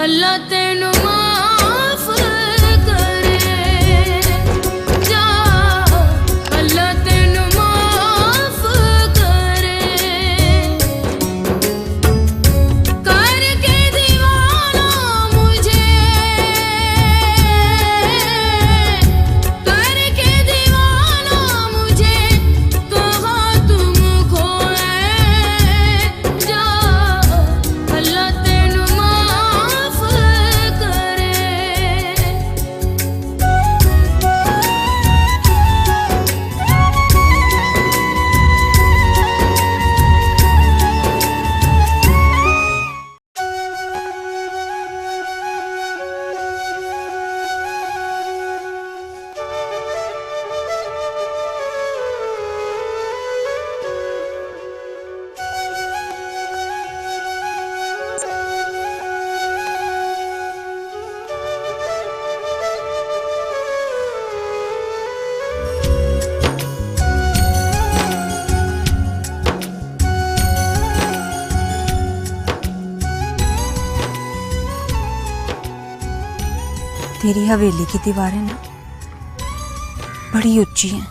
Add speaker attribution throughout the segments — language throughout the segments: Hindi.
Speaker 1: अल्लाह तेनू माफ करे जा, अल्लाह तेनू माफ करे करके दीवाना मुझे, करके दीवाना मुझे कहाँ तुम खोए जा, अल्लाह तेनू माफ करे।
Speaker 2: तेरी हवेली की दीवारें ना बड़ी ऊंची हैं।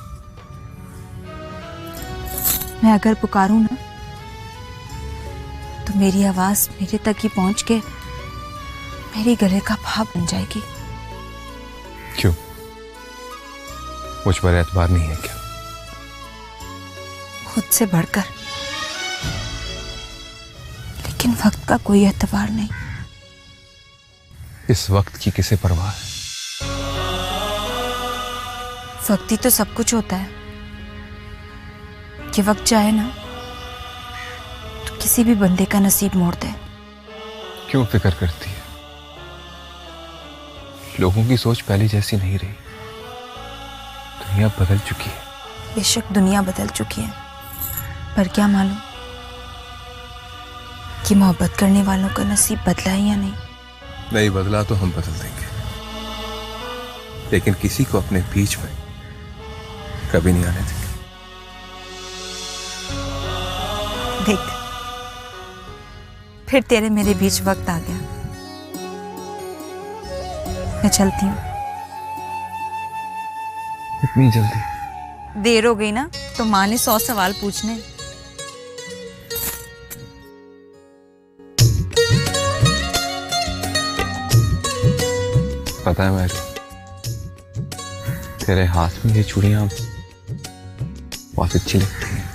Speaker 2: मैं अगर पुकारूं ना तो मेरी आवाज मेरे तक ही पहुंच के मेरे गले का भाव बन जाएगी।
Speaker 3: क्यों? मुझ पर एतबार नहीं है क्या?
Speaker 2: खुद से बढ़कर, लेकिन वक्त का कोई एतबार नहीं।
Speaker 3: इस वक्त की किसे परवाह है?
Speaker 2: वक्त ही तो सब कुछ होता है। कि वक्त चाहे ना तो किसी भी बंदे का नसीब मोड़ दे।
Speaker 3: क्यों फिक्र करती है? लोगों की सोच पहले जैसी नहीं रही। दुनिया बदल चुकी है।
Speaker 2: बेशक दुनिया बदल चुकी है, पर क्या मालूम कि मोहब्बत करने वालों का नसीब बदला है या नहीं।
Speaker 3: नहीं बदला तो हम बदल देंगे, लेकिन किसी को अपने बीच में कभी नहीं आने देंगे।
Speaker 2: देख, फिर तेरे मेरे बीच वक्त आ गया। मैं चलती हूँ।
Speaker 3: इतनी जल्दी?
Speaker 2: देर हो गई ना तो माँ ने 100 सवाल पूछने।
Speaker 3: पता है मैरू, तेरे हाथ में ये चूड़ियां बहुत अच्छी लगती हैं।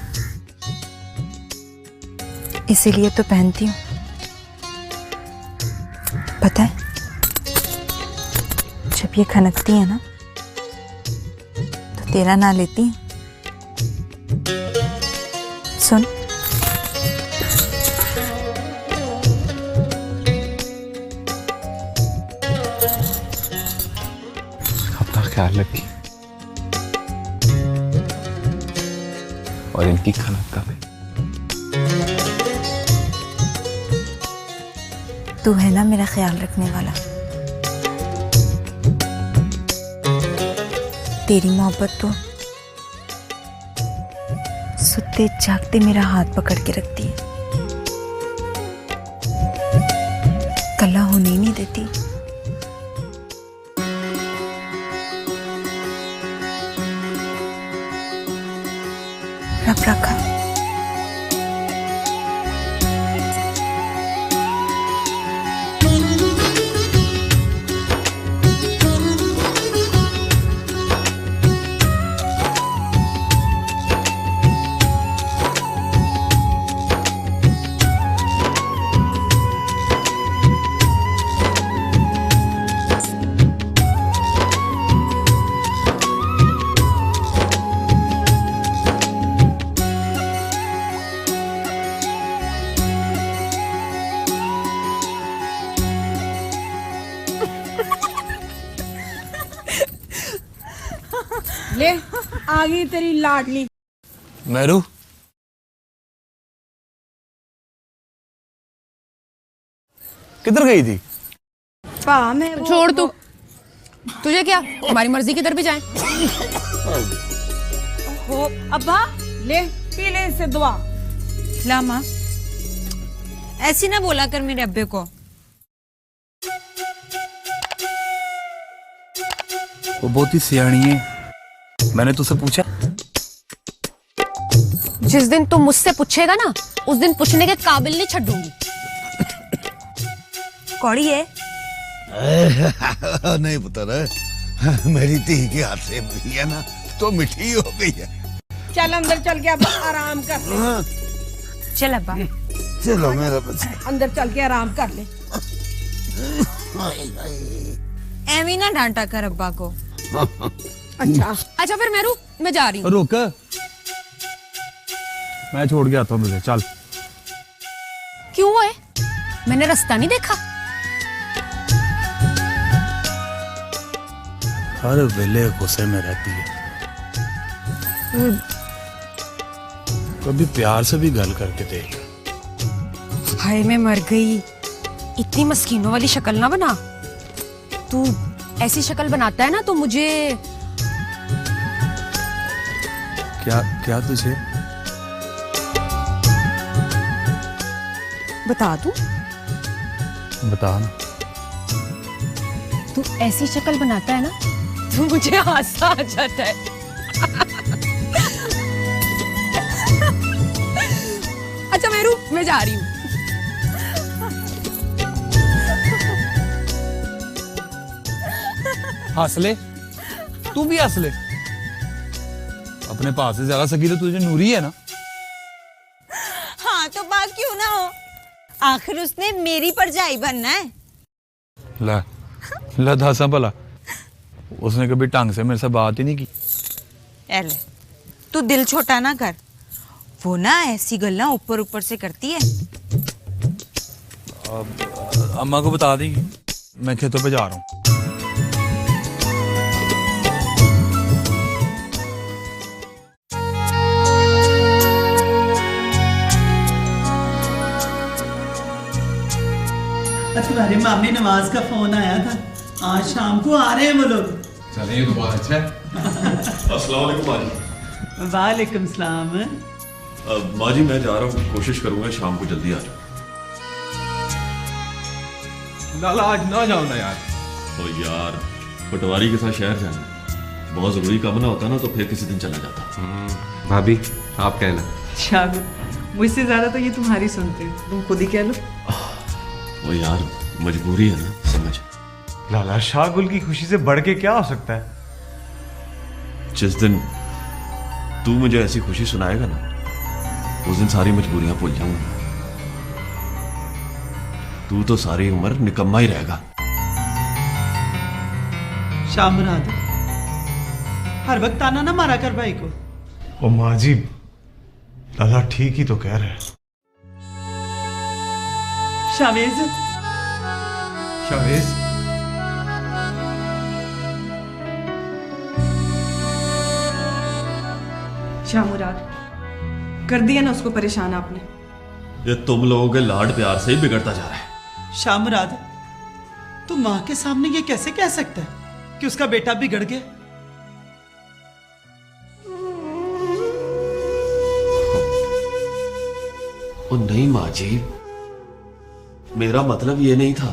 Speaker 2: इसीलिए तो पहनती हूँ। पता है, जब ये खनकती है ना तो तेरा ना लेती हूँ। सुन,
Speaker 3: अपना ख्याल रखी और इनकी खनक का भी।
Speaker 2: तू है ना मेरा ख्याल रखने वाला। तेरी मोहब्बत तो सुते जागते मेरा हाथ पकड़ के रखती है, कला होने ही नहीं देती। रब रखा।
Speaker 4: ले आ गई तेरी लाडली।
Speaker 5: मैरू, किधर गई थी?
Speaker 4: पा मैं
Speaker 6: छोड़ तू, तुझे क्या, हमारी मर्जी किधर भी जाए।
Speaker 4: हो अब्बा, ले पी ले इससे दुआ।
Speaker 2: ला माँ, ऐसी ना बोला कर मेरे अब्बे को।
Speaker 5: वो बहुत ही सियाणी है। मैंने तुझसे पूछा?
Speaker 6: जिस दिन तुम मुझसे पूछेगा ना उस दिन पूछने के काबिल नहीं छूंगी।
Speaker 2: कौड़ी है।
Speaker 7: नहीं पता ना, मेरी धी के हाथ से बनी है ना तो मीठी हो गई है।
Speaker 4: चल अंदर चल के अब आराम कर ले।
Speaker 7: हाँ,
Speaker 2: चल अब्बा।
Speaker 7: चलो मेरा बच्चा।
Speaker 4: अंदर चल के आराम कर ले।
Speaker 2: एवी ना डांटा कर अब्बा को।
Speaker 6: अच्छा फिर मेरू मैं जा रही हूँ।
Speaker 5: रुक, मैं छोड़ के आता हूँ तुझे। चल।
Speaker 6: क्यों है? मैंने रास्ता नहीं देखा।
Speaker 5: हर वेले गुस्से में रहती है। कभी प्यार से भी गल करके देख।
Speaker 2: हाय मैं मर गई।
Speaker 6: इतनी मस्कीनों वाली शक्ल ना बना। तू ऐसी शक्ल बनाता है ना तो मुझे
Speaker 5: क्या क्या तुझे?
Speaker 6: बता दूं?
Speaker 5: बता ना।
Speaker 6: तू ऐसी शक्ल बनाता है ना तो मुझे हासा आ जाता है। अच्छा मेरू मैं जा रही हूँ।
Speaker 5: हंस ले, तू भी हंस ले। अपने पास से ज्यादा सगी तो तुझे नूरी है ना।
Speaker 8: हाँ तो बात क्यों ना हो, आखिर उसने मेरी परजाई बनना है।
Speaker 5: ला ला दासा भला, उसने कभी ढंग से मेरे से बात ही नहीं की।
Speaker 8: एले तू दिल छोटा ना कर, वो ना ऐसी गल्ला ऊपर ऊपर से करती है।
Speaker 5: अम्मा को बता देंगी मैं खेतों पे जा रहा हूँ।
Speaker 9: तुम्हारे मामी नवाज का फोन आया था, आज शाम को आ रहे हैं वो लोग।
Speaker 3: चले ये तो बहुत अच्छा है।
Speaker 10: अस्सलाम वालेकुम माजी।
Speaker 9: वालेकुम सलाम।
Speaker 10: माजी मैं जा रहा हूँ, कोशिश करूंगा शाम को जल्दी आ जाऊँ।
Speaker 3: लाला आज ना जाओ ना यार।
Speaker 10: तो यार पटवारी के साथ शहर जाना है, बहुत जरूरी काम ना होता ना तो फिर किसी दिन चला जाता।
Speaker 3: भाभी आप कहना।
Speaker 9: शागुल, मुझसे ज्यादा तो ये तुम्हारी सुनते हैं, तुम खुद ही कह लो।
Speaker 10: वो यार मजबूरी है ना, समझ।
Speaker 3: लाला शाहगुल की खुशी से बढ़ के क्या हो सकता है?
Speaker 10: जिस दिन तू मुझे ऐसी खुशी सुनाएगा ना उस दिन सारी मजबूरियां भूल जाऊंगा। तू तो सारी उम्र निकम्मा ही रहेगा।
Speaker 9: शाम रात हर वक्त ताना ना मारा कर भाई को।
Speaker 3: ओ माँ जी, लाला ठीक ही तो कह रहे हैं।
Speaker 9: शावेज,
Speaker 3: शावेज,
Speaker 9: शामुराद कर दिया ना उसको परेशान आपने।
Speaker 10: ये तुम लोगों के लाड प्यार से ही बिगड़ता जा रहा है।
Speaker 9: शामुराद, तू माँ के सामने ये कैसे कह सकता है कि उसका बेटा बिगड़ गया?
Speaker 10: ओ नहीं माँ जी, मेरा मतलब ये नहीं था।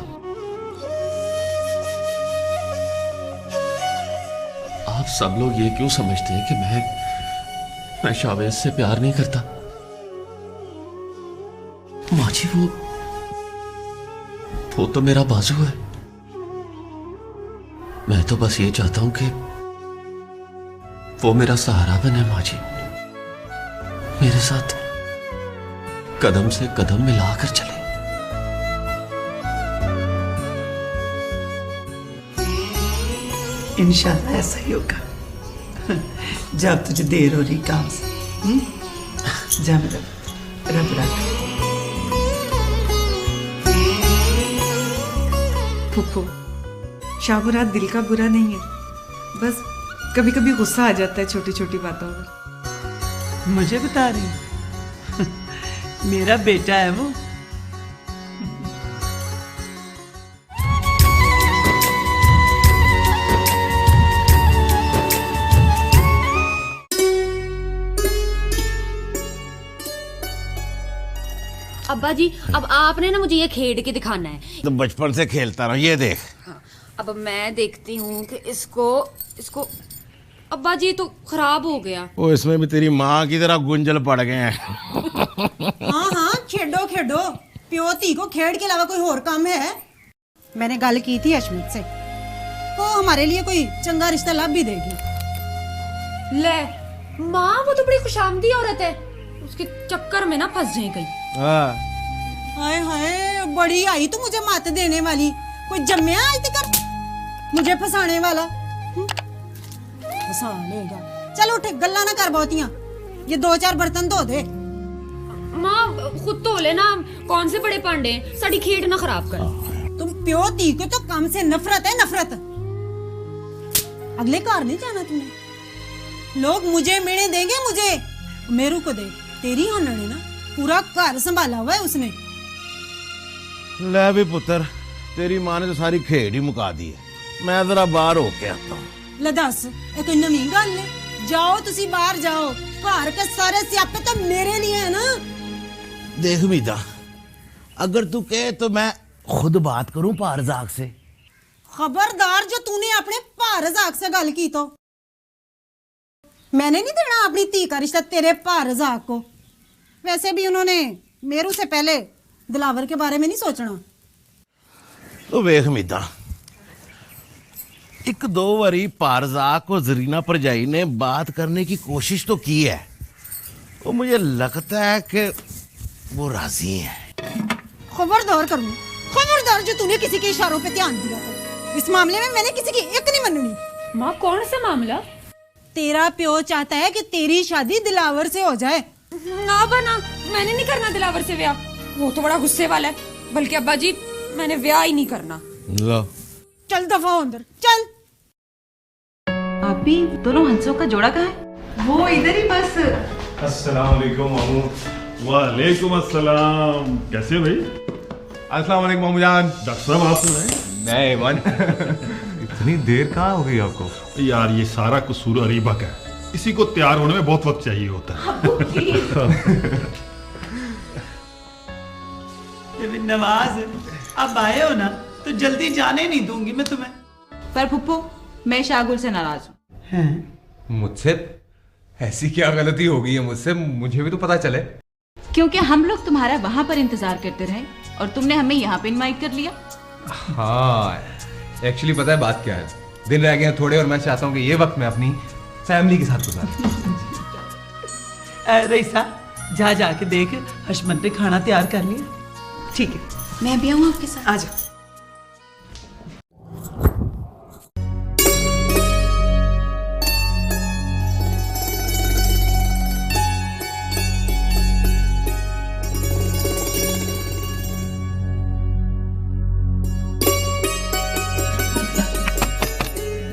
Speaker 10: आप सब लोग ये क्यों समझते हैं कि मैं शावेज से प्यार नहीं करता? माँ जी वो तो मेरा बाजू है। मैं तो बस ये चाहता हूं कि वो मेरा सहारा बने। माँ जी मेरे साथ कदम से कदम मिलाकर चले।
Speaker 9: इंशाल्लाह ऐसा ही होगा। जब तुझे देर हो रही काम से, जा मेरा रब रख। फूफो, शामुराद दिल का बुरा नहीं है, बस कभी कभी गुस्सा आ जाता है छोटी छोटी बातों पर। मुझे बता रही है? मेरा बेटा है वो।
Speaker 6: अब्बा जी अब आपने ना मुझे ये खेल के दिखाना है।
Speaker 7: तो बचपन से खेलता रहा, ये देख।
Speaker 6: अब मैं देखती हूँ कि इसको इसको अब्बा जी तो खराब हो गया।
Speaker 7: वो इसमें भी तेरी माँ की तरह गुंजल पड़ गए हैं।
Speaker 4: हाँ हाँ खेडो खेडो, प्यो धी को खेड के अलावा कोई और काम है? मैंने गल की थी अशमित से, वो हमारे लिए कोई चंगा रिश्ता लब भी देगी।
Speaker 6: ले माँ, वो तो बड़ी खुशामदी औरत है, उसके चक्कर में ना फंस जाए कहीं।
Speaker 4: हाय हाय, बड़ी आई तू मुझे मात देने वाली, कोई जम्मया आज तक मुझे फसाने वाला। फसा लेगा। चल उठ, गल्ला ना कर बहुतियां, ये 2-4 बर्तन धो दे।
Speaker 6: माँ खुद धो लेना, कौन से बड़े पांडे हैं, साड़ी खेड ना खराब कर।
Speaker 4: तुम प्यो धी को तो काम से नफरत है, नफरत। अगले घर नहीं जाना तुमने, लोग मुझे मिलने देंगे, मुझे मेरू को दे। तेरी हनड़ ने ना पूरा घर संभाला हुआ है उसने।
Speaker 7: ले भी पुत्र, तेरी माँ ने तो सारी खेड ही मुका दी है। मैं जरा बाहर होके आता हूँ।
Speaker 4: ले दस, ये कोई नवी गल है? जाओ तुसी बाहर जाओ, घर के सारे स्यापे तो मेरे लिए है ना।
Speaker 7: देख मीदा, अगर तू कहे तो मैं खुद बात करूं पारजाक से।
Speaker 4: खबरदार जो तूने अपने पारजाक से गल की तो मैंने नहीं देना अपनी धी का रिश्ता तेरे पारजाक को। वैसे भी उन्होंने मेरू से पहले दिलावर के बारे में नहीं सोचना।
Speaker 7: तो वेख मीदा, 1-2 बारी पारजाक और जरीना परजाई ने बात करने की कोशिश तो की है। वो मुझे लगता है कि वो राजी है।
Speaker 4: खबरदार करूं, खबरदार जो तूने किसी के इशारों पे ध्यान दिया तो इस मामले में मैंने किसी की एक नहीं मननी।
Speaker 6: माँ कौन सा मामला?
Speaker 4: तेरा प्यो चाहता है कि तेरी शादी दिलावर से हो जाए।
Speaker 6: ना बना, मैंने नहीं करना दिलावर से ब्याह, वो तो बड़ा गुस्से वाला है। बल्कि अब्बा जी, मैंने ब्याह ही नहीं करना।
Speaker 7: लो
Speaker 4: चल दफा हो अंदर चल।
Speaker 9: अभी दोनों हंसों का जोड़ा कहाँ है? वो इधर ही बस।
Speaker 11: अस्सलाम वालेकुम मामू। वालेकुम अस्सलाम। कैसे भाई?
Speaker 3: अस्सलाम वालेकुम मामू जान।
Speaker 11: डॉक्टर साहब आप सुनाए?
Speaker 3: नहीं ईमान, इतनी देर कहाँ हो गई आपको?
Speaker 11: यार ये सारा कसूर अरीबा का है, इसी को तैयार होने में बहुत वक्त चाहिए होता है।
Speaker 9: नवाज, अब आए हो ना तो जल्दी जाने नहीं दूंगी मैं तुम्हें।
Speaker 8: पर फुप्पो, मैं शागुल से नाराज हूँ।
Speaker 3: मुझसे ऐसी क्या गलती हो गई है मुझसे? मुझे भी तो पता चले।
Speaker 8: क्योंकि हम लोग तुम्हारा वहां पर इंतजार करते रहे और तुमने हमें यहाँ पे इनवाइट कर लिया।
Speaker 3: हाँ, एक्चुअली पता है बात क्या है, दिन रह गए हैं थोड़े और मैं चाहता हूँ कि ये वक्त मैं अपनी फैमिली के साथ गुजारूं।
Speaker 9: रईसा, जा जाके देख हशमत ने खाना तैयार कर लिया। ठीक है,
Speaker 8: मैं भी आऊँ आपके साथ?
Speaker 9: आ जा।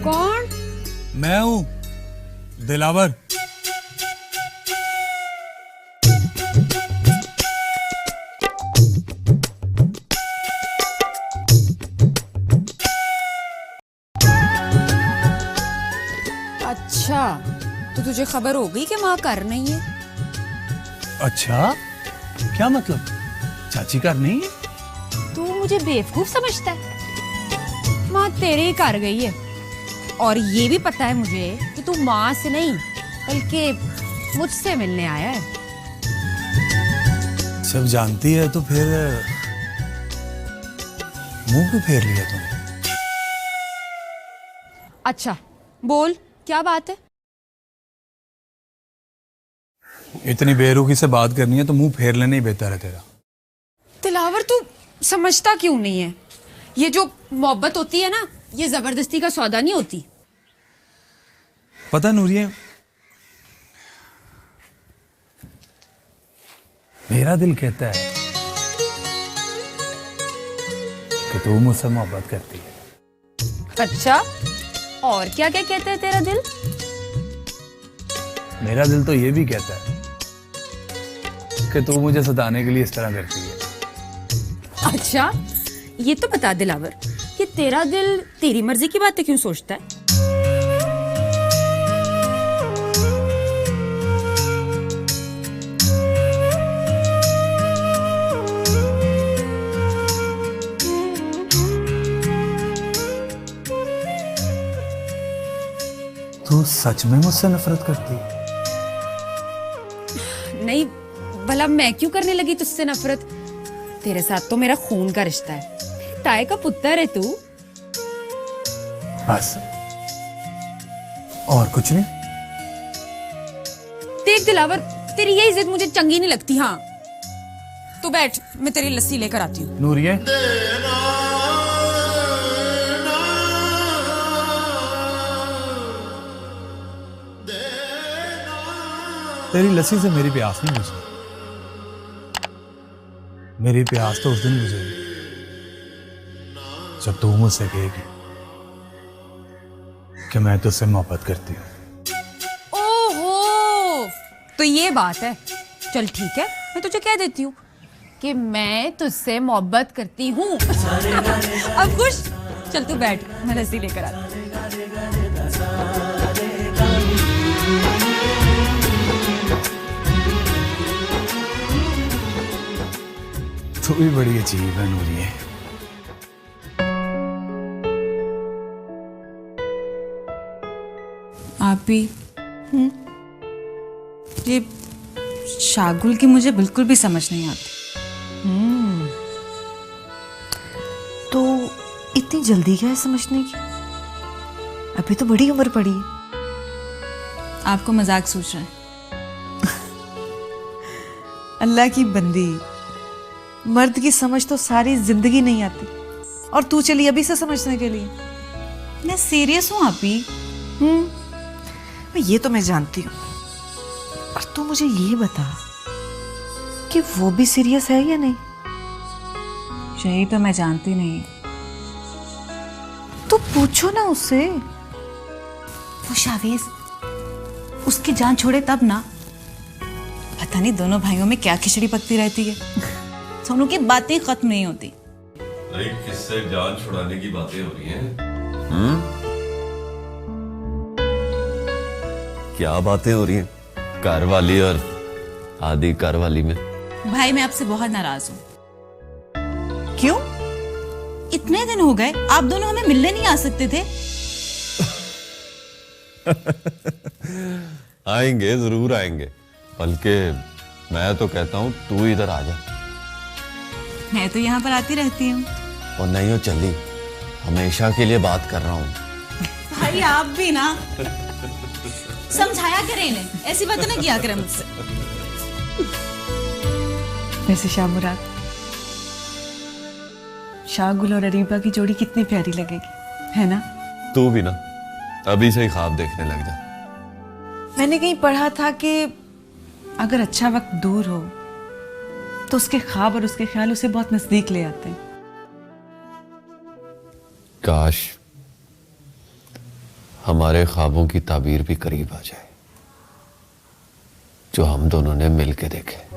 Speaker 6: कौन?
Speaker 5: मैं हूँ दिलावर।
Speaker 6: अच्छा, तो तुझे खबर हो गई कि माँ घर नहीं है?
Speaker 5: अच्छा, क्या मतलब? चाची घर नहीं है?
Speaker 6: तू मुझे बेवकूफ समझता है? माँ तेरे ही घर गई है, और ये भी पता है मुझे कि तू माँ से नहीं बल्कि मुझसे मिलने आया है।
Speaker 5: सब जानती है तो फिर मुंह क्यों फेर लिया तुमने?
Speaker 6: अच्छा बोल, क्या बात है?
Speaker 5: इतनी बेरुखी से बात करनी है तो मुंह फेर लेना ही बेहतर है तेरा।
Speaker 6: दिलावर, तू समझता क्यों नहीं है? ये जो मोहब्बत होती है ना, ये जबरदस्ती का सौदा नहीं होती।
Speaker 5: पता नूरिये, मेरा दिल कहता है कि तू मुझसे मोहब्बत करती है।
Speaker 6: अच्छा, और क्या क्या कहता है तेरा दिल?
Speaker 5: मेरा दिल तो ये भी कहता है कि तू मुझे सताने के लिए इस तरह करती है।
Speaker 6: अच्छा, ये तो बता दिलावर कि तेरा दिल तेरी मर्जी की बातें क्यों सोचता है?
Speaker 5: तू सच में मुझसे नफरत करती है?
Speaker 6: नहीं, भला मैं क्यों करने लगी तुझसे नफरत? तेरे साथ तो मेरा खून का रिश्ता है, मेरे ताए का पुत्र है तू।
Speaker 5: बस और कुछ नहीं?
Speaker 6: देख दिलावर, तेरी यही जिद मुझे चंगी नहीं लगती। हाँ तू बैठ, मैं तेरी लस्सी लेकर आती हूँ।
Speaker 5: नूरिये, तेरी लस्सी से मेरी प्यास नहीं बुझी। मेरी प्यास तो उस दिन बुझेगी जब तू मुझसे कहेगी कि मैं तुझसे मोहब्बत करती हूँ।
Speaker 6: ओहो, तो ये बात है। चल ठीक है, मैं तुझे कह देती हूँ कि मैं तुझसे मोहब्बत करती हूँ। अब खुश? चल तू बैठ, मैं लस्सी लेकर आती हूँ।
Speaker 5: तू भी बड़ी अजीब है नूरिये।
Speaker 8: आप भी ये शागुल की मुझे बिल्कुल भी समझ नहीं आती।
Speaker 2: तो इतनी जल्दी क्या है समझने की? अभी तो बड़ी उम्र पड़ी है।
Speaker 8: आपको मजाक सोच रहे हैं?
Speaker 9: अल्लाह की बंदी, मर्द की समझ तो सारी जिंदगी नहीं आती, और तू चली अभी से समझने के लिए।
Speaker 8: मैं सीरियस हूँ आप भी।
Speaker 2: ये तो मैं जानती हूँ, और तू मुझे ये बता कि वो भी सीरियस है या नहीं?
Speaker 8: यही तो मैं जानती नहीं।
Speaker 2: तो पूछो ना उससे।
Speaker 8: वो शावेज उसकी जान छोड़े तब ना, पता नहीं दोनों भाइयों में क्या खिचड़ी पकती रहती है। दोनों की बातें खत्म नहीं होती।
Speaker 10: अरे किससे जान छुड़ाने की बातें हो रही हैं? क्या बातें हो रही हैं घर वाली और आदि घर वाली में?
Speaker 8: भाई मैं आपसे बहुत नाराज हूँ। क्यों? इतने दिन हो गए, आप दोनों हमें मिलने नहीं आ सकते थे?
Speaker 10: आएंगे, जरूर आएंगे। बल्कि मैं तो कहता हूँ तू इधर आ जा।
Speaker 8: मैं तो यहाँ पर आती रहती हूँ।
Speaker 10: और नहीं हो चली, हमेशा के लिए बात कर रहा हूँ।
Speaker 8: भाई आप भी ना समझाया करें इन्हें, ऐसी बातें ना किया करें मुझसे।
Speaker 9: वैसे शामुराद, शागुल और अरीबा की जोड़ी कितनी प्यारी लगेगी, है ना?
Speaker 10: तू भी ना अभी से ही ख्वाब देखने लग जा।
Speaker 9: मैंने कहीं पढ़ा था कि अगर अच्छा वक्त दूर हो तो उसके ख्वाब और उसके ख्याल उसे बहुत नजदीक ले आते हैं।
Speaker 10: काश हमारे ख्वाबों की ताबीर भी करीब आ जाए, जो हम दोनों ने मिलके देखे।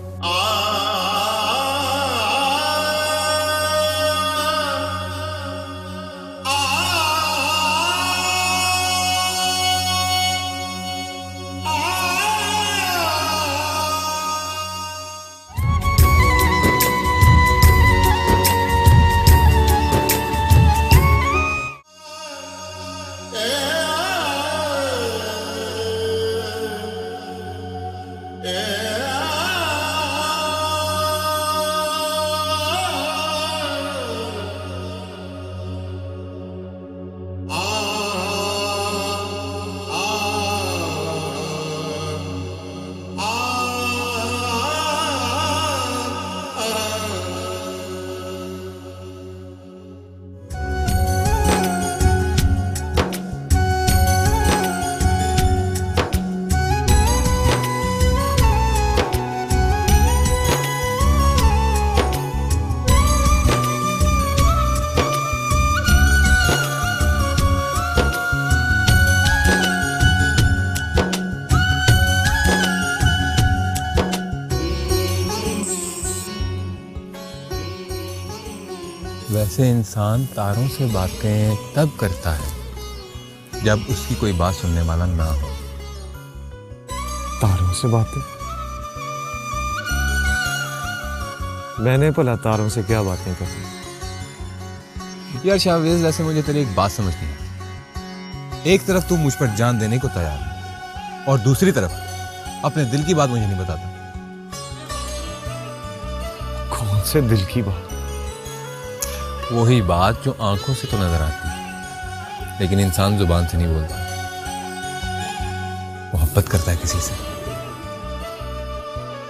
Speaker 3: वैसे इंसान तारों से बातें तब करता है जब उसकी कोई बात सुनने वाला ना हो।
Speaker 12: तारों से बातें? मैंने भला तारों से क्या बातें करनी?
Speaker 3: यार शाहवेज, वैसे मुझे तेरी एक बात समझ नहीं आती। एक तरफ तू मुझ पर जान देने को तैयार है और दूसरी तरफ अपने दिल की बात मुझे नहीं बताता।
Speaker 12: कौन से दिल की बात?
Speaker 3: वही बात जो आंखों से तो नजर आती है लेकिन इंसान जुबान से नहीं बोलता। मोहब्बत करता है किसी से।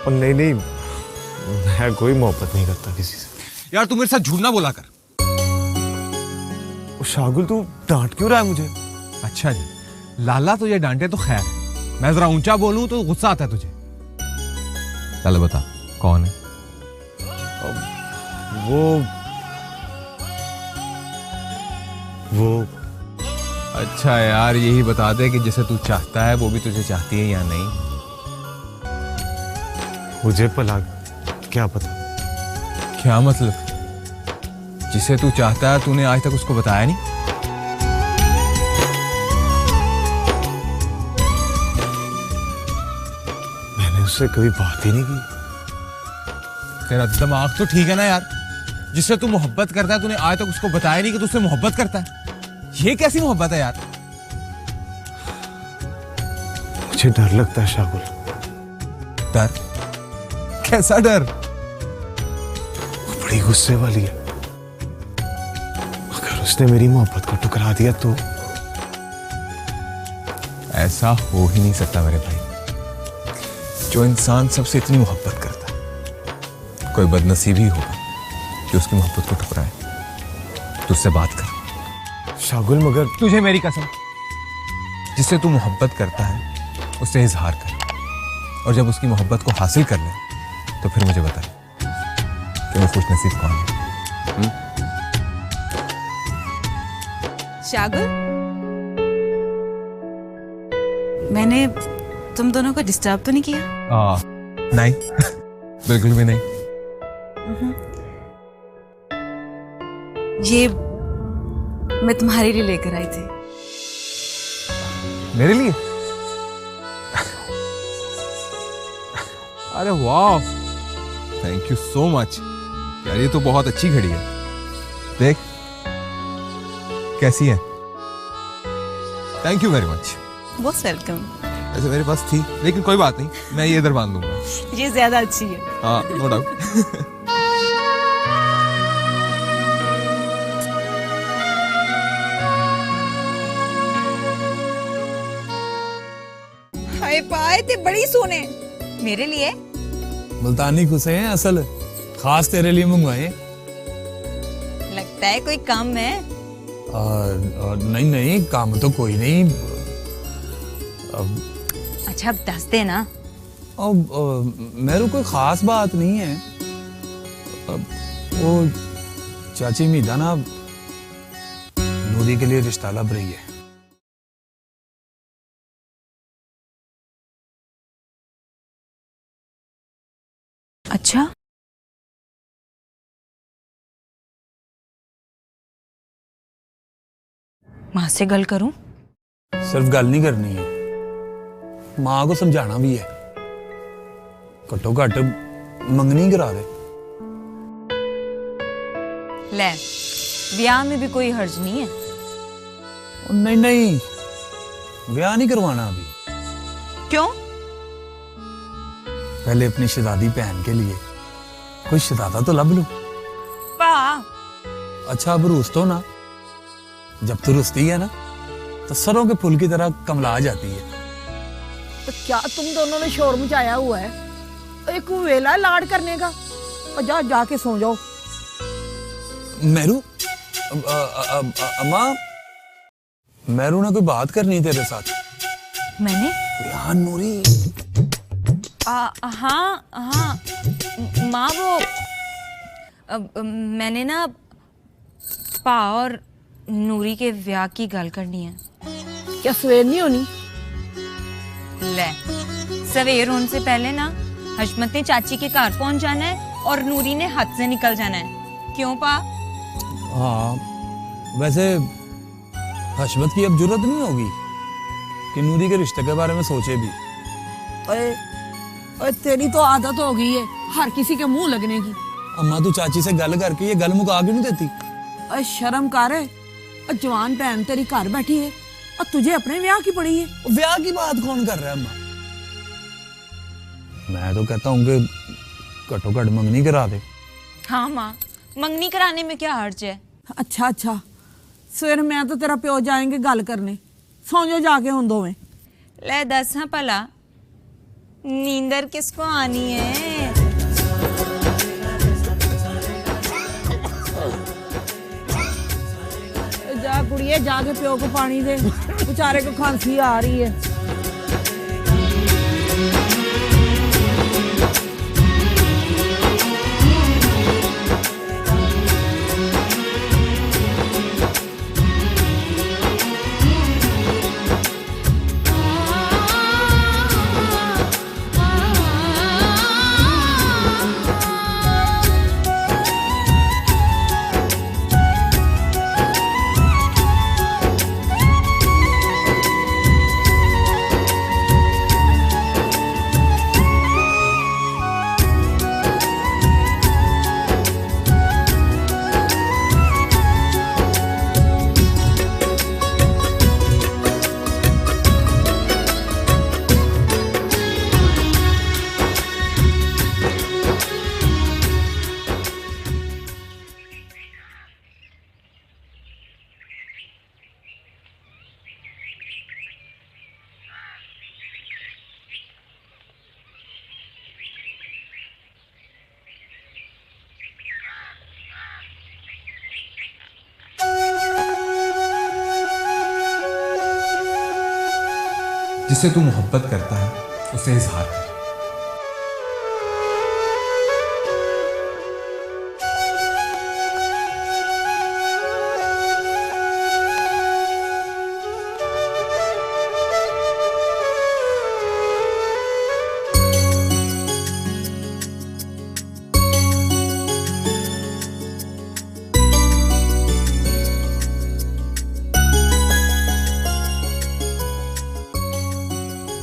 Speaker 12: और नहीं नहीं, मैं कोई मोहब्बत नहीं करता किसी से।
Speaker 3: यार तू मेरे साथ झूठ ना बोला कर।
Speaker 12: शागुल तू डांट क्यों रहा है मुझे?
Speaker 3: अच्छा जी, लाला तुझे डांटे तो खैर, मैं जरा ऊंचा बोलूं तो गुस्सा आता है तुझे। चल बता कौन है?
Speaker 12: वो
Speaker 3: अच्छा यार यही बता दे कि जिसे तू चाहता है वो भी तुझे चाहती है या नहीं।
Speaker 12: मुझे भला क्या पता?
Speaker 3: क्या मतलब? जिसे तू चाहता है तूने आज तक उसको बताया नहीं?
Speaker 12: मैंने उससे कभी बात ही नहीं की।
Speaker 3: तेरा दिमाग तो ठीक है ना यार? जिससे तू मोहब्बत करता है तूने आज तक उसको बताया नहीं कि तू उससे मोहब्बत करता है। ये कैसी मोहब्बत है यार?
Speaker 12: मुझे डर लगता है शागुल।
Speaker 3: डर? कैसा डर?
Speaker 12: वो बड़ी गुस्से वाली है। अगर उसने मेरी मोहब्बत को ठुकरा दिया तो?
Speaker 3: ऐसा हो ही नहीं सकता मेरे भाई। जो इंसान सबसे इतनी मोहब्बत करता है, कोई बदनसीब ही होगा कि उसकी मोहब्बत को ठुकराए। तुझसे बात कर
Speaker 12: शागुल, मगर
Speaker 3: तुझे मेरी कसम, जिससे तू मोहब्बत करता है उससे इजहार कर, और जब उसकी मोहब्बत को हासिल कर ले तो फिर मुझे बता कि वो खुशनसीब कौन है।
Speaker 8: शागुल, मैंने तुम दोनों को डिस्टर्ब तो नहीं किया?
Speaker 3: नहीं बिल्कुल भी नहीं।
Speaker 8: ये मैं तुम्हारे लिए लेकर आई थी।
Speaker 3: मेरे लिए? अरे वाह, थैंक यू सो मच यार, ये तो बहुत अच्छी घड़ी है। देख कैसी है। Thank you very much.
Speaker 8: Most welcome.
Speaker 3: ऐसे मेरे पास थी लेकिन कोई बात नहीं, मैं ये इधर बांध दूंगा।
Speaker 8: ये ज्यादा अच्छी है।
Speaker 3: हाँ नो डाउट।
Speaker 6: हाय पाए ते बड़ी सोने मेरे लिए।
Speaker 5: मुल्तानी खुसे हैं असल, खास तेरे लिए मंगवाए।
Speaker 6: लगता है कोई काम है।
Speaker 5: नहीं नहीं, काम तो कोई नहीं।
Speaker 6: अच्छा अब दस दे ना।
Speaker 5: मेरे कोई खास बात नहीं है। वो चाची मीदा ना नूरी के लिए रिश्ता लब रही है।
Speaker 2: अच्छा, माँ से गल करूं?
Speaker 5: सिर्फ गल नहीं करनी है, माँ को समझाना भी है। घट्टो घट मंगनी करा दे।
Speaker 6: ले, ब्याह में भी कोई हर्ज नहीं है।
Speaker 5: नहीं नहीं, ब्याह नहीं करवाना अभी।
Speaker 6: क्यों?
Speaker 5: पहले अपनी शहजादी बहन के लिए कोई शहजादा तो लब लूं।
Speaker 6: पा
Speaker 5: अच्छा अब रुस तो ना, जब तू रुसती है ना तो सरों के फूल की तरह कमला जाती है।
Speaker 13: तो क्या तुम दोनों ने शोर मचाया हुआ है? एक वेला है लाड करने का, और जाके सो जाओ।
Speaker 5: मेरू, अम्मा, मेरू ने कोई बात करनी तेरे साथ।
Speaker 6: मैंने?
Speaker 5: हाँ नूरी।
Speaker 6: हाँ हाँ माँ, वो मैंने ना पा और नूरी के ब्याह की गल करनी है।
Speaker 13: क्या सवेर नहीं होनी?
Speaker 6: ले, सवेर होने से पहले ना हशमत ने चाची के घर पहुंच जाना है और नूरी ने हाथ से निकल जाना है। क्यों पा?
Speaker 5: हाँ वैसे हशमत की अब जरूरत नहीं होगी कि नूरी के रिश्ते के बारे में सोचे भी।
Speaker 13: ओए तेरी तो आदत हो गई है हर किसी के मुंह लगने की।
Speaker 5: अम्मा तू चाची से गल करके ये गल मुका क्यों नहीं देती?
Speaker 13: शर्म कर, जवान भैन तेरी घर बैठी है, और तुझे अपने ब्याह की पड़ी है।
Speaker 5: ब्याह की बात कौन कर रहा है अम्मा? मैं तो कहता हूँ कि घटो घट मंगनी करा दे।
Speaker 2: हाँ माँ, मंगनी कराने में क्या हर्ज है।
Speaker 13: अच्छा अच्छा, सवेरे मैं तो तेरा प्यो जाएंगे गल करने, सौ जाओ जाके हुन दोवें।
Speaker 2: ले दस हाँ भला, नींदर किसको आनी है।
Speaker 13: जा कुड़िए, जाके प्यो को पानी दे, बेचारे को खांसी आ रही है।
Speaker 3: जिससे तू मोहब्बत करता है उसे इजहार कर।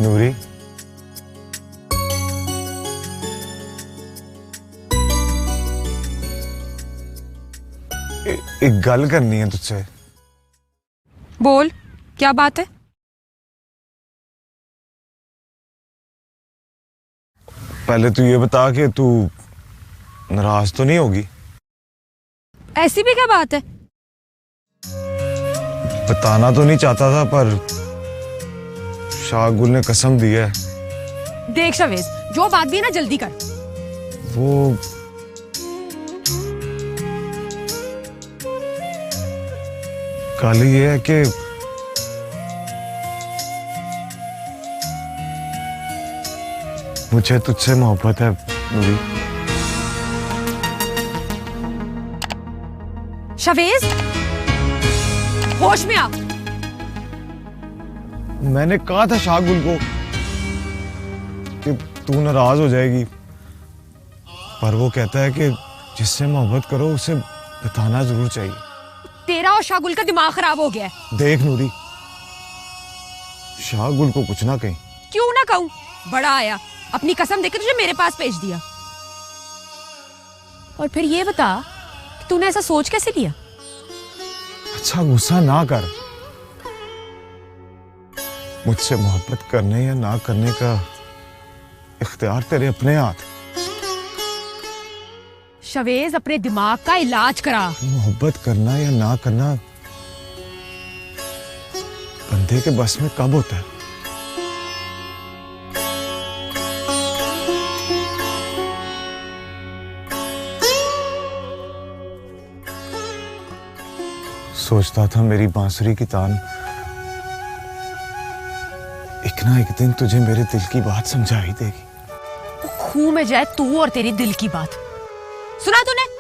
Speaker 12: नूरी, एक गल करनी है तुझसे।
Speaker 6: बोल, क्या बात है?
Speaker 12: पहले तू ये बता कि तू नाराज तो नहीं होगी?
Speaker 6: ऐसी भी क्या बात है?
Speaker 12: बताना तो नहीं चाहता था, पर शाहगुल ने कसम दी है।
Speaker 6: देख शवेज, जो बात भी है ना जल्दी कर।
Speaker 12: वो कल ये है कि मुझे तुझसे मोहब्बत है नूरी।
Speaker 6: शवेज, होश में आ।
Speaker 12: मैंने कहा था शाहगुल को कि तू नाराज हो जाएगी, पर वो कहता है कि जिससे मोहब्बत करो उसे बताना जरूर चाहिए।
Speaker 6: तेरा और शाहगुल का दिमाग खराब हो गया है।
Speaker 12: देख नूरी, शाहगुल को कुछ ना कहीं।
Speaker 6: क्यों ना कहूं? बड़ा आया, अपनी कसम देकर तुझे मेरे पास भेज दिया। और फिर ये बता कि तूने ऐसा सोच कैसे लिया?
Speaker 12: अच्छा गुस्सा ना कर, मुझसे मोहब्बत करने या ना करने का इख्तियार तेरे अपने हाथ।
Speaker 6: शवेज, अपने दिमाग का इलाज करा।
Speaker 12: मोहब्बत करना या ना करना बंदे के बस में कब होता है? सोचता था मेरी बांसुरी की तान एक ना एक दिन तुझे मेरे दिल की बात समझा ही देगी।
Speaker 6: खूह में जाए तू और तेरी दिल की बात। सुना तूने?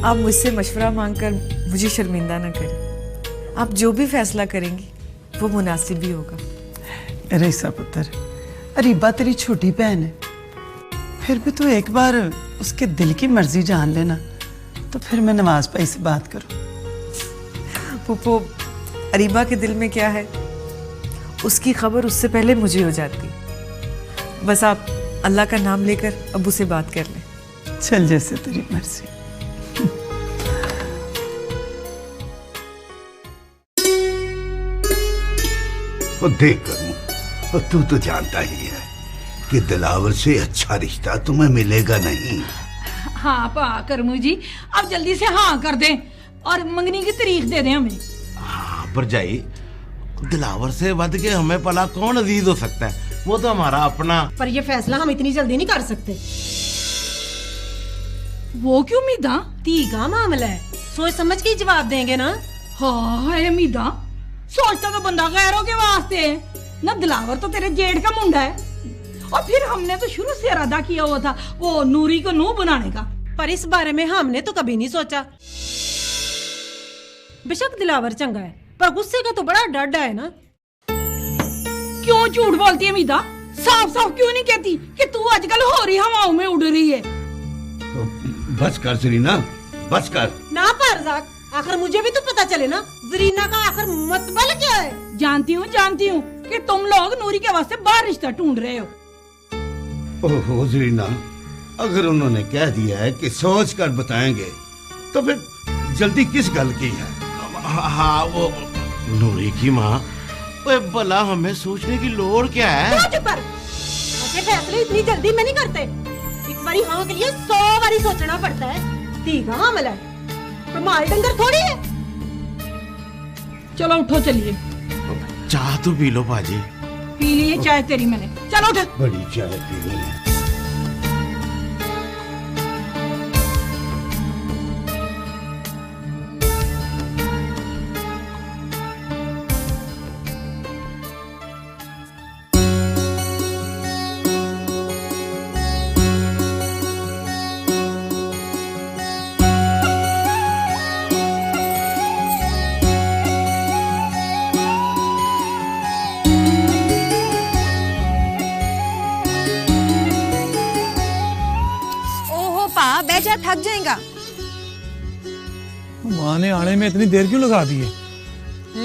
Speaker 9: आप मुझसे मशवरा मांगकर मुझे शर्मिंदा न करें। आप जो भी फैसला करेंगी वो मुनासिब भी होगा।
Speaker 14: रईसा पुत्र, अरीबा तेरी छोटी बहन है, फिर भी तू एक बार उसके दिल की मर्जी जान लेना, तो फिर मैं नवाज भाई से बात करूं।
Speaker 9: पुप्पो, अरीबा के दिल में क्या है उसकी खबर उससे पहले मुझे हो जाती। बस आप अल्लाह का नाम लेकर अब्बू से बात कर लें।
Speaker 14: चल जैसे तेरी मर्जी।
Speaker 15: और देख करूं, और तू तो जानता ही है कि दिलावर से अच्छा रिश्ता तुम्हें मिलेगा नहीं।
Speaker 13: हाँ पा करमू जी, अब जल्दी से हाँ कर दें और मंगनी की तारीख दे दें हमें।
Speaker 7: हाँ भरजाई, दिलावर से बढ़ के हमें भला कौन अजीज हो सकता है, वो तो हमारा अपना।
Speaker 4: पर ये फैसला हम इतनी जल्दी नहीं कर सकते।
Speaker 13: वो क्यों मीदा?
Speaker 4: धी का मामला है, सोच समझ के जवाब देंगे ना।
Speaker 13: हाँ है मीदा, सोचता तो बंदा गैरों के वास्ते है ना। दिलावर तो तेरे जेठ का मुंडा है, और फिर हमने तो शुरू से इरादा किया हुआ था वो नूरी को नूह बनाने का।
Speaker 4: पर इस बारे में हमने तो कभी नहीं सोचा। बेशक दिलावर चंगा है, पर गुस्से का तो बड़ा डर है ना।
Speaker 13: क्यों झूठ बोलती है मीदा? साफ साफ क्यों नहीं कहती कि तू आजकल हो रही हवाओं में उड़ रही है?
Speaker 15: बस कर जरीना, बस कर
Speaker 4: ना परजाक, आखिर मुझे भी तो पता चले ना जरीना का आखिर मतबल क्या है।
Speaker 13: जानती हूँ कि तुम लोग नूरी के वास्ते बाहर रिश्ता ढूंढ रहे हो।
Speaker 15: ओहो जरीना, अगर उन्होंने कह दिया है कि सोच कर बताएंगे तो फिर जल्दी किस गल की है?
Speaker 7: हाँ वो नूरी की माँ, भला हमें सोचने की लोड़ क्या है?
Speaker 4: ऐसे फैसले इतनी जल्दी में नहीं करते। एक बारी हाँ के लिए 100 बारी सोचना पड़ता है। धी का मामला है, कोई माल डंगर थोड़ी है।
Speaker 13: चलो उठो चलिए।
Speaker 7: चाह तो पी लो बाजी।
Speaker 13: पी ली है चाय तेरी मैंने, चलो उठ।
Speaker 15: बड़ी चाय पीनी है।
Speaker 2: जा, थक जाएगा।
Speaker 5: माँ ने आने में इतनी देर क्यों लगा दी है?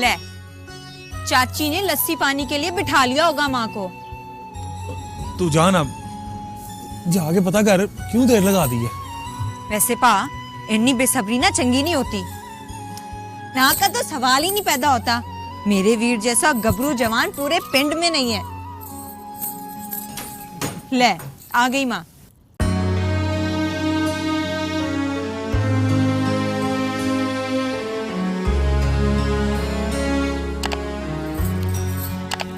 Speaker 2: ले, चाची ने लस्सी पानी के लिए बिठा लिया होगा माँ को।
Speaker 5: तू जान, अब जाके पता कर क्यों देर लगा दी है।
Speaker 2: वैसे पा, इतनी बेसब्री ना चंगी नहीं होती। यहाँ का तो सवाल ही नहीं पैदा होता। मेरे वीर जैसा गबरू जवान पूरे पिंड में नहीं है। ले, आ गई माँ।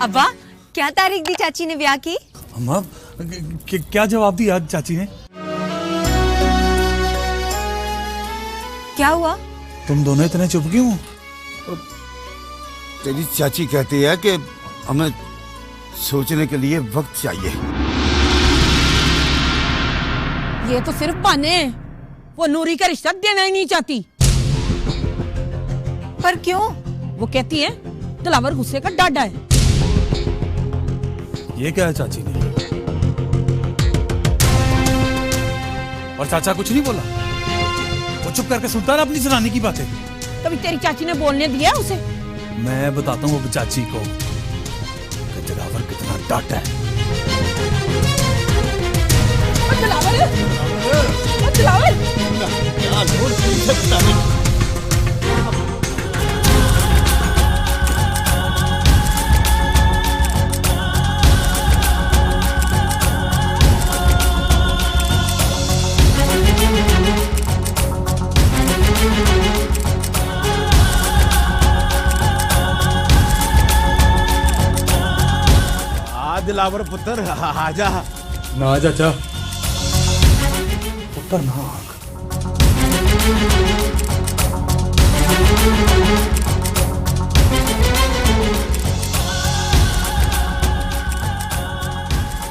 Speaker 2: अब्बा, क्या तारीख दी चाची ने ब्याह की?
Speaker 5: अम्मा, क्या जवाब दिया चाची ने?
Speaker 2: क्या हुआ?
Speaker 5: तुम दोनों इतने चुप क्यों?
Speaker 15: तेरी चाची कहती है कि हमें सोचने के लिए वक्त चाहिए।
Speaker 13: ये तो सिर्फ बहाने हैं। वो नूरी का रिश्ता देना ही नहीं चाहती।
Speaker 2: पर क्यों?
Speaker 13: वो कहती है दिलावर गुस्से का डाडा है।
Speaker 5: ये क्या है चाची ने? और चाचा कुछ नहीं बोला? वो चुप करके सुनता रहा अपनी जनानी की बातें।
Speaker 13: कभी तेरी चाची ने बोलने दिया है उसे?
Speaker 5: मैं बताता हूँ वो चाची को कि दिलावर कितना डांटा है।
Speaker 7: दिलावर पुत्र आजा।
Speaker 5: ना चाचा, पुत्र ना।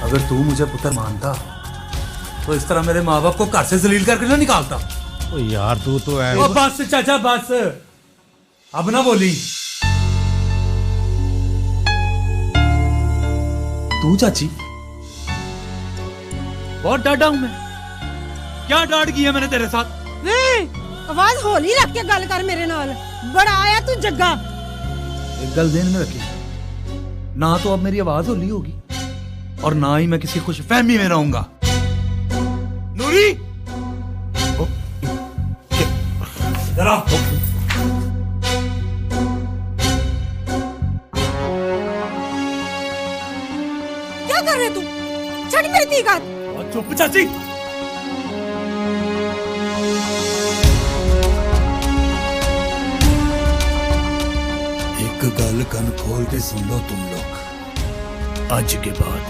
Speaker 5: अगर तू मुझे पुत्र मानता तो इस तरह मेरे माँ बाप को घर से जलील करके ना निकालता।
Speaker 11: ओ यार तू तो है
Speaker 5: ओ बस चाचा बस, अब ना बोली। तू चाची, बहुत डांटा हूं मैं। क्या डांट की है मैंने तेरे साथ?
Speaker 4: वे आवाज होली रख के गल कर मेरे नाल, बड़ा आया तू जग्गा।
Speaker 5: एक गल ध्यान में रखी, ना तो अब मेरी आवाज होली होगी और ना ही मैं किसी खुशफहमी में रहूंगा। नूरी जरा
Speaker 4: क्या कर रहे तू? छड़ मेरी धी का।
Speaker 5: चुप चाची। एक गल कन खोल के सुन लो तुम लोग, आज के बाद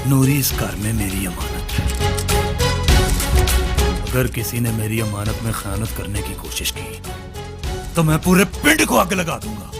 Speaker 5: नूरी इस घर में मेरी अमानत है। अगर किसी ने मेरी अमानत में खयानत करने की कोशिश की तो मैं पूरे पिंड को आग लगा दूंगा।